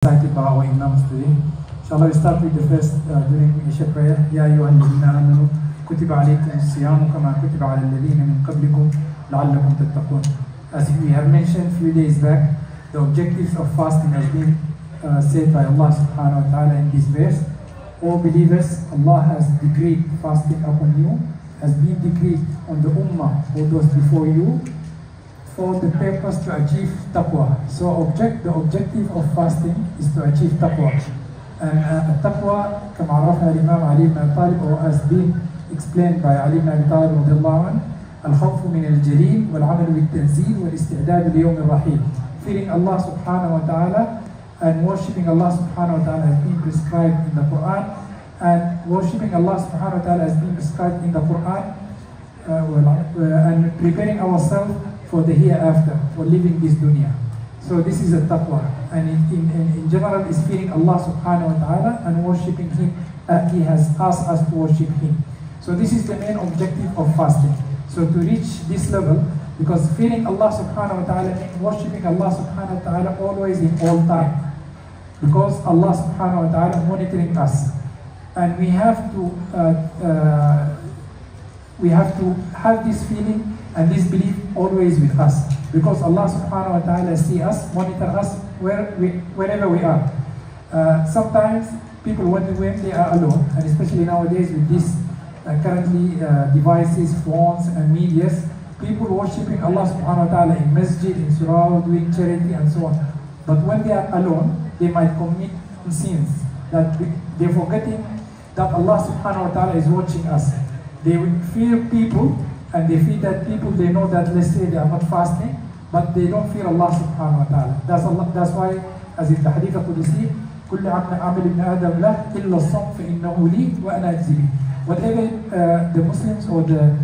Recited by our Imams today. Inshallah, we start with the first during Isha prayer. Ya ayyuhalladhina amanu kutiba alaykumus siyamu kama kutiba alal ladhina min qablikum la'allakum tattaqun. As we have mentioned a few days back, the objectives of fasting has been said by Allah subhanahu wa ta'ala in this verse. O believers, Allah has decreed fasting upon you, has been decreed on the ummah or those before you, for the purpose to achieve taqwa. So the objective of fasting is to achieve taqwa. And taqwa, كما عرفنا الإمام علي بن أبي طالب, or has been explained by Ali ibn Abi Talib رضي الله عنه, الخوف من الجليل والعمل بالتنزيل والاستعداد ليوم الرحيل. Fearing Allah subhanahu wa ta'ala and worshipping Allah subhanahu wa ta'ala has been prescribed in the Quran, and worshipping Allah subhanahu wa ta'ala has been prescribed in the Quran, and preparing ourselves for the hereafter, for living this dunya. So this is a taqwa, and in general is fearing Allah subhanahu wa ta'ala and worshipping Him as He has asked us to worship Him. So this is the main objective of fasting. So to reach this level, because fearing Allah subhanahu wa ta'ala means worshipping Allah subhanahu wa ta'ala always in all time, because Allah subhanahu wa ta'ala monitoring us, and we have to have this feeling and this belief always with us, because Allah subhanahu wa ta'ala see us, monitor us wherever we are. Sometimes people, when they are alone, and especially nowadays with these currently devices, phones and medias, people worshipping Allah subhanahu wa ta'ala in masjid, in surah, doing charity and so on. But when they are alone, they might commit sins, that they're forgetting that Allah subhanahu wa ta'ala is watching us. They will fear people, and they fear that people, they know that, let's say, they are not fasting, but they don't fear Allah subhanahu wa ta'ala. That's why, as in the hadith al-Qudsi, كل عمل ابن آدم له إلا الصوم فإنه لي وأنا أجزي به. Whatever the Muslims or the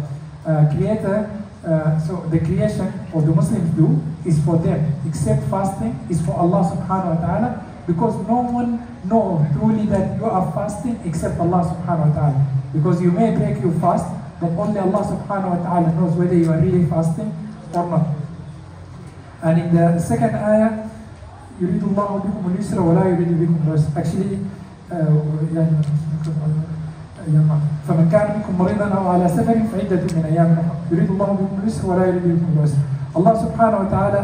Creator, so the creation or the Muslims do is for them, except fasting is for Allah subhanahu wa ta'ala, because no one knows truly that you are fasting except Allah subhanahu wa ta'ala. Because you may break your fast, but only Allah subhanahu wa ta'ala knows whether you are really fasting or not. And in the second ayah, يريد الله بكم اليسر ولا يريد بكم العسر. Actually, فمن كان منكم مريضا أو على سفر فعدة من أيام أخرى. يريد الله بكم اليسر ولا يريد بكم العسر. Allah subhanahu wa ta'ala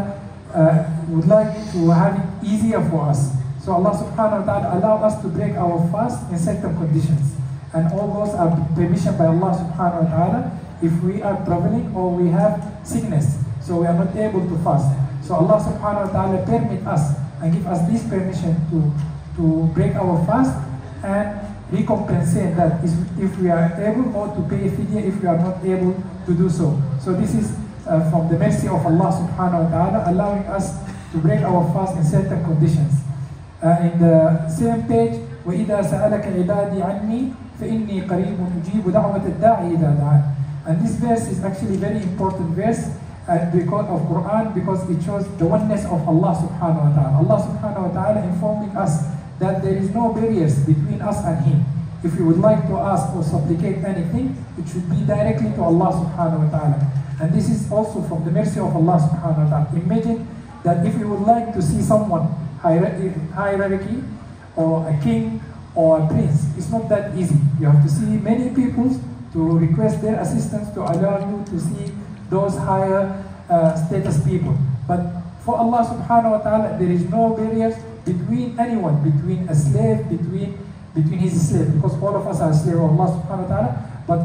would like to have it easier for us. So Allah subhanahu wa ta'ala allow us to break our fast in certain conditions. And all those are permission by Allah subhanahu wa ta'ala if we are traveling or we have sickness, so we are not able to fast. So Allah subhanahu wa ta'ala permit us and give us this permission to break our fast and recompensate that if we are able, or to pay fidya if we are not able to do so. So this is from the mercy of Allah subhanahu wa ta'ala, allowing us to break our fast in certain conditions. In the same page, وَإِذَا سَأَلَكَ عِبَادِي عَنِّي فَإِنِّي قَرِيبٌ أُجِيبُ دَعْوَةَ الدَّاعِ إِذَا دَعَانِ. And this verse is actually very important verse because of Quran, because it shows the oneness of Allah subhanahu wa ta'ala. Allah subhanahu wa ta'ala informing us that there is no barriers between us and Him. If you would like to ask or supplicate anything, it should be directly to Allah subhanahu wa ta'ala. And this is also from the mercy of Allah subhanahu wa ta'ala. Imagine that if you would like to see someone hierarchy, or a king or a prince, it's not that easy. You have to see many people to request their assistance to allow you to see those higher status people. But for Allah subhanahu wa ta'ala, there is no barriers between anyone, between a slave, between his slave, because all of us are slaves of Allah subhanahu wa ta'ala. But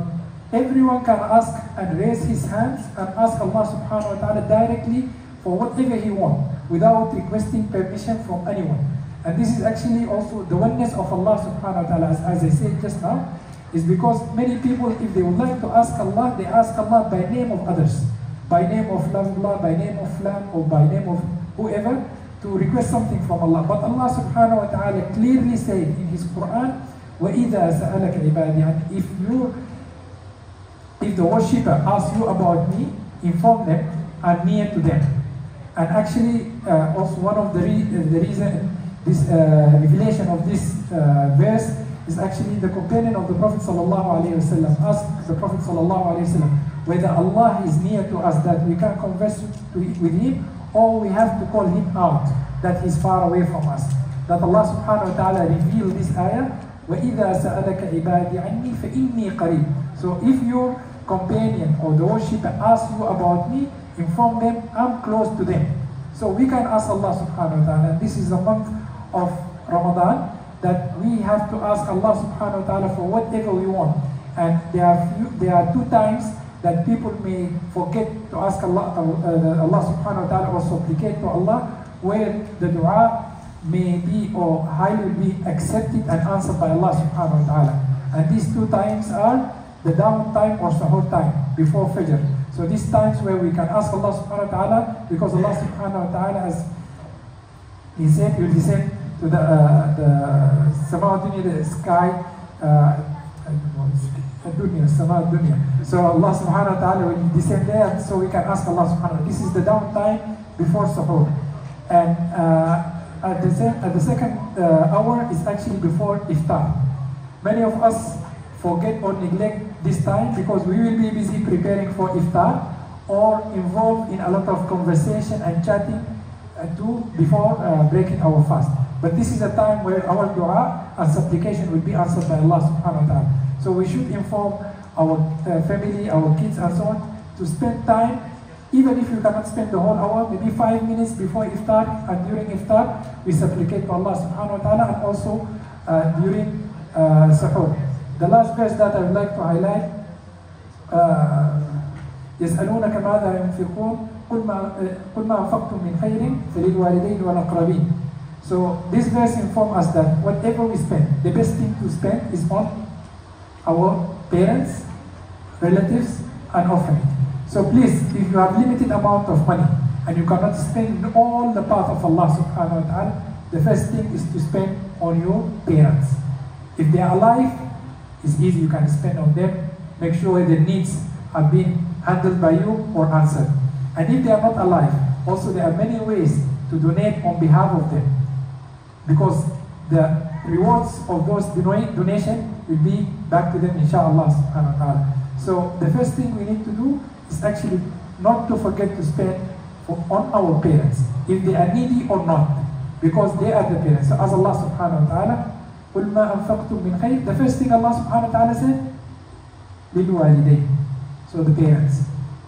everyone can ask and raise his hands and ask Allah subhanahu wa ta'ala directly for whatever he wants, without requesting permission from anyone. And this is actually also the oneness of Allah subhanahu wa ta'ala, as I said just now, is because many people, if they would like to ask Allah, they ask Allah by name of others, by name of Allah, by name of Fulan, or by name of whoever, to request something from Allah. But Allah subhanahu wa ta'ala clearly said in His Quran, وَإِذَا سَأَلَكَ عِبَادِي عَنِّي, if the worshipper asks you about me, inform them, I'm near to them. And actually, also one of the reason this revelation of this verse is actually the companion of the Prophet sallallahu alaihi wasallam asked the Prophet sallallahu alaihi wasallam whether Allah is near to us, that we can converse with Him, or we have to call Him out, that He's far away from us. that Allah subhanahu wa ta'ala revealed this ayah, وَإِذَا سَأَلَكَ عِبَادِي عَنِّي فَإِنِّي قَرِيبٌ. So if your companion or the worshipper asks you about me, inform them, I'm close to them. So we can ask Allah subhanahu wa ta'ala. This is the month of Ramadan that we have to ask Allah subhanahu wa ta'ala for whatever we want. And there are two times that people may forget to ask Allah subhanahu wa ta'ala or supplicate to Allah, where the dua may be or highly be accepted and answered by Allah subhanahu wa ta'ala. And these two times are the dawn time or sahur time before Fajr. So these times where we can ask Allah subhanahu wa ta'ala, because Allah subhanahu wa ta'ala, as He said, He will descend to the sama dunya, the sky, dunya. So Allah subhanahu wa ta'ala will descend there, so we can ask Allah subhanahu wa ta'ala. This is the dawn time before sahur. And at the second hour is actually before iftar. Many of us forget or neglect this time because we will be busy preparing for iftar or involved in a lot of conversation and chatting before breaking our fast. But this is a time where our dua and supplication will be answered by Allah subhanahu wa ta'ala. So we should inform our family, our kids and so on, to spend time, even if you cannot spend the whole hour, maybe 5 minutes before iftar and during iftar, we supplicate to Allah subhanahu wa ta'ala, and also during sahur. The last verse that I would like to highlight, يسألونك ماذا ينفقون قل ما أنفقتم من خير فللوالدين والأقربين. So this verse informs us that whatever we spend, the best thing to spend is on our parents, relatives, and offering. So please, if you have limited amount of money and you cannot spend all the path of Allah subhanahu wa ta'ala, the first thing is to spend on your parents. If they are alive, it's easy, you can spend on them. Make sure their needs are being handled by you or answered. And if they are not alive, also there are many ways to donate on behalf of them, because the rewards of those donation will be back to them, inshallah subhanahu wa ta'ala. So the first thing we need to do is actually not to forget to spend on our parents, if they are needy or not, because they are the parents. So as Allah subhanahu wa ta'ala, قُلْ مَا أَنفَقْتُم مِّنْ خَيْرٍ, the first thing Allah subhanahu wa ta'ala said, لِلْوَالِدَيْنِ, so the parents.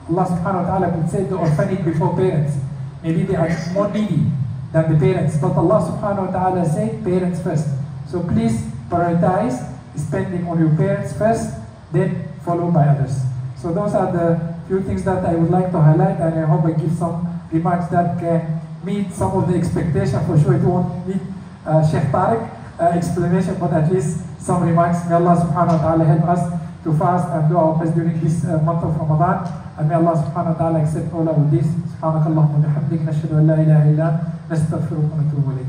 Allah subhanahu wa ta'ala could say the orphanage before parents. Maybe they are more needy than the parents, but Allah subhanahu wa ta'ala said parents first. So please prioritize spending on your parents first, then followed by others. So those are the few things that I would like to highlight, and I hope I give some remarks that can meet some of the expectation. For sure it won't meet Sheikh Tariq explanation, but at least some remarks. May Allah subhanahu wa ta'ala help us to fast and do our best during this month of Ramadan, and may Allah subhanahu wa ta'ala accept all of this. Subhanakallahumma wa bihamdik, nashhadu an la ilaha illa anta, nastaghfiruka wa natubu ilayk.